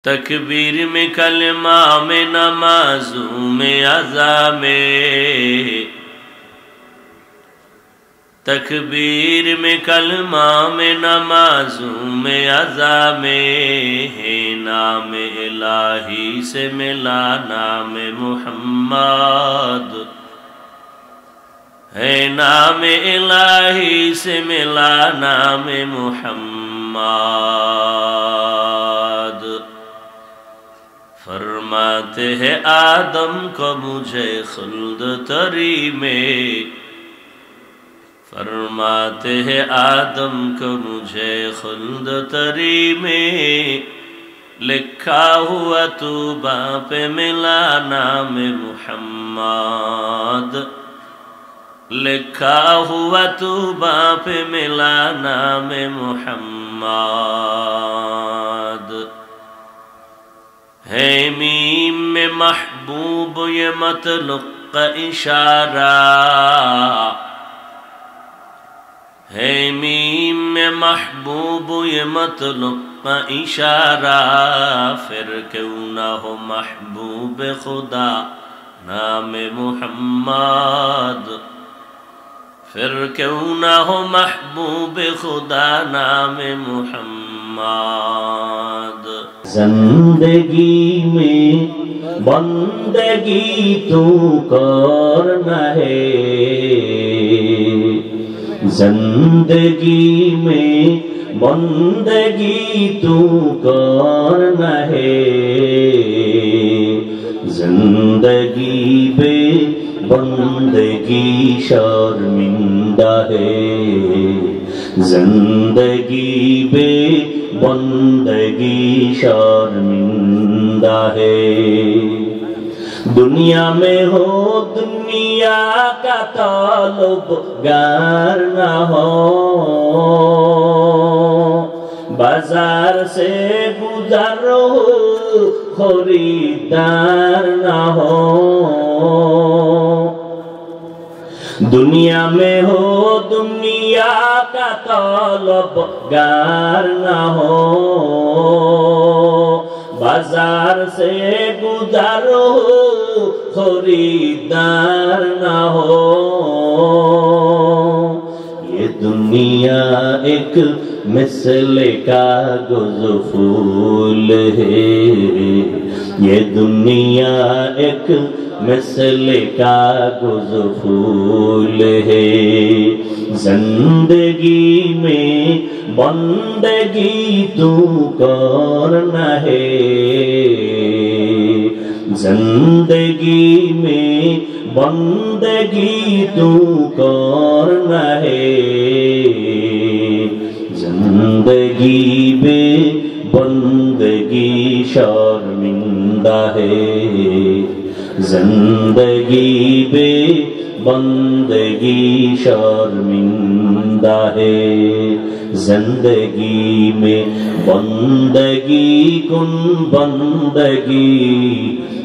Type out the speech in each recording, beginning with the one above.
تکبیر میں کلمہ میں نمازوں میں اذان میں، تکبیر میں کلمہ میں نمازوں میں اذان میں، ہے نام الہی سے ملا نام محمد، ہے نام الہی سے ملا نام محمد۔ فرماتے ہیں آدم کو مجھے خلد طری میں، فرماتے ہیں آدم کو مجھے خلد طری میں، لکھا ہوا طوبہ پہ ملا نام محمد، لکھا ہوا طوبہ پہ ملا نام محمد۔ ہے میم میں محبوب یہ مطلق کا اشارہ، ہے میم میں محبوب یہ مطلق کا اشارہ، پھر کیوں نہ ہو محبوب خدا نام محمد، پھر کیوں نہ ہو محبوب خدا نام محمد۔ زندگی میں بندگی تو کرنا ہے، زندگی میں بندگی تو کرنا ہے، زندگی بے بندگی شرمندہ ہے، زندگی بے بندگی شرمندہ ہے۔ دنیا میں ہو دنیا کا طالبگار نہ ہو، بازار سے گزر ہو خریدار نہ ہو، دنیا میں ہو دنیا کا طالبگار نہ ہو، بازار سے گزر ہو خریدار نہ ہو۔ یہ دنیا ایک مثل کاغذ پھول ہے، یہ دنیا ایک مثل کاغذ پھول ہے، زندگی میں بندگی تو کرنا ہے، زندگی میں بندگی تو کرنا ہے، زندگی بے بندگی شرمندہ ہے، زندگی بے بندگی شرمندہ ہے، زندگی میں بندگی کن بندگی،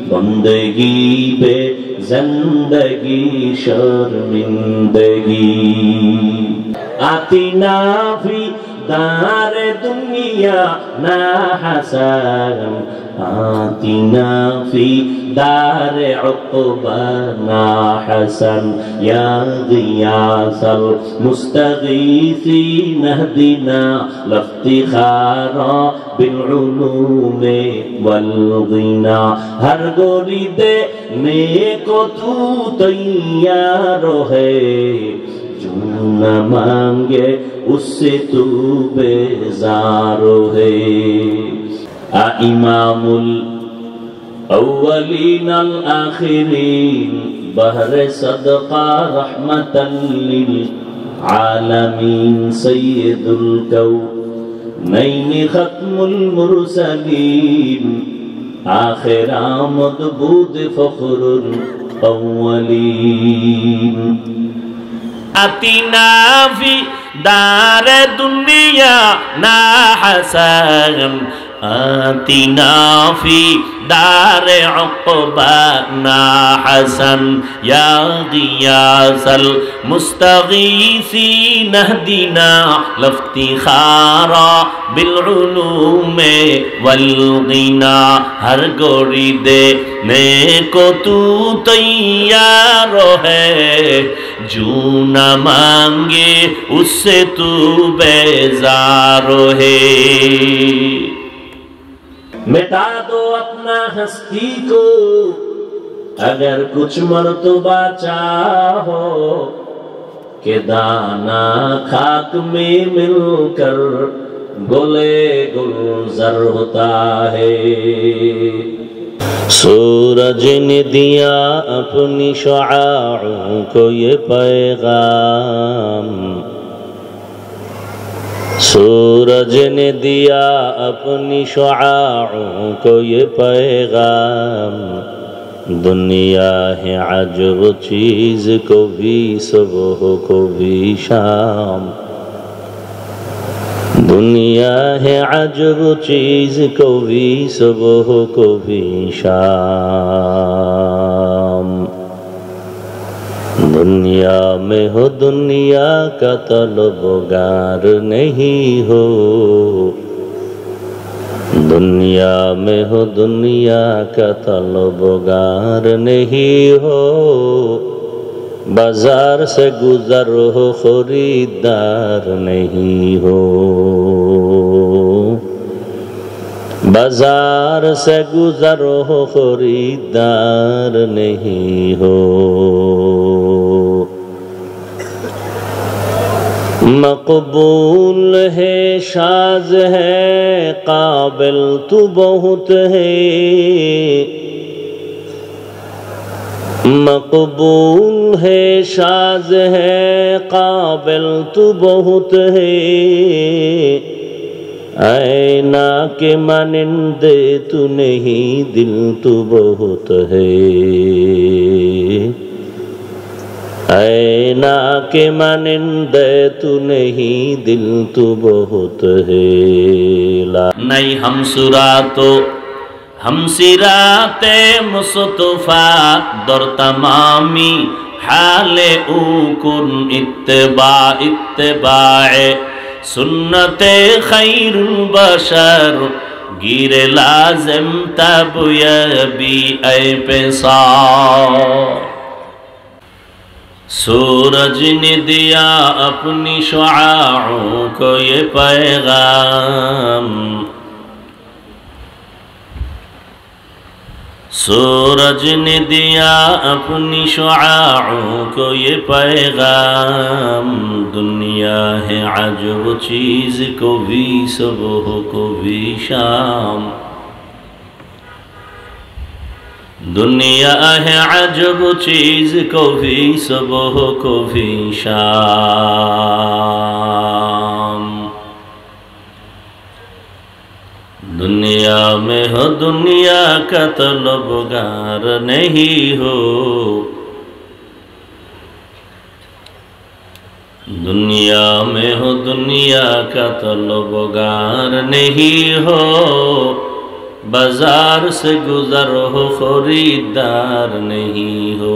بندگی بے زندگی شرمندگی۔ آتنا فی دار دنیا نا حسن، آتنا فی دار عقبانا حسن، یا غیاث المستغیثین اہدنا لافتخارا بالعلوم والغنا۔ ہر گولی دینے کو تو تیار ہے، جو نہ مانگے اس سے تو بیزار ہے۔ امام الاولین الآخرین بحر صدقہ رحمتا للعالمین، سید الکونین ختم المرسلین، آخر آمد بود فخر الاولین۔ آتنا فی دار دنیا نا حسن، آتنا فی دار عقبانا حسن یا غیاث المستغیثین اہدنا لافتخارا بالعلوم والغنا ہر گوری دینے کو تو تیار ہے جو نہ مانگے اس سے تو بیزار ہے مٹا دو اپنا ہستی کو اگر کچھ مرتبہ چاہو کہ دانا خاک میں مل کر گلے گلزر ہوتا ہے سورج نے دیا اپنی شعاعوں کو یہ پیغام سورج نے دیا اپنی شعاعوں کو یہ پیغام دنیا ہے عجب چیز کو بھی صبح کو بھی شام دنیا ہے عجب چیز کو بھی صبح کو بھی شام دنیا میں ہو دنیا کا طلبگار نہیں ہو دنیا میں ہو دنیا کا طلبگار نہیں ہو بازار سے گزر ہو خریدار نہیں ہو بازار سے گزر ہو خریدار نہیں ہو مقبول ہے شاذ ہے قابل تو بہت ہے مقبول ہے شاذ ہے قابل تو بہت ہے اینا کے مانندے تو نہیں دل تو بہت ہے اینا کے مانندے تو نہیں دل تو بہت ہے نہیں ہم سراتو ہم سرات مصطفیٰ در تمامی حال او کن اتباع سنت خیر البشر گیر لازم تب یبی اے پیسار سورج نے دیا اپنی شعاعوں کو یہ پیغام سورج نے دیا اپنی شعاعوں کو یہ پیغام دنیا ہے عجب چیز کو بھی صبح کو بھی شام دنیا ہے عجب چیز کو بھی صبح کو بھی شام دنیا میں ہو دنیا کا طلبگار نہیں ہو دنیا میں ہو دنیا کا طلبگار نہیں ہو بازار سے گزر ہو خریدار نہیں ہو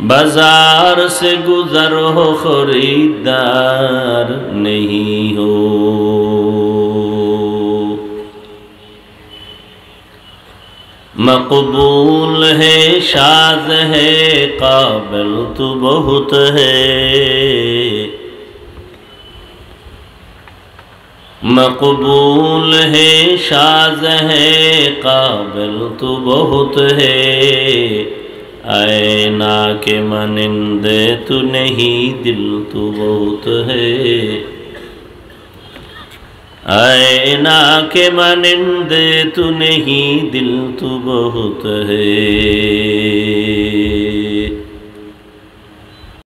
بازار سے گزر ہو خریدار نہیں ہو مقبول ہے شاذ ہے قابل تو بہت ہے مقبول ہے شاذ ہے قابل تو بہت ہے اینا کے مانندے تو نہیں دل تو بہت ہے اینا کے مانندے تو نہیں دل تو بہت ہے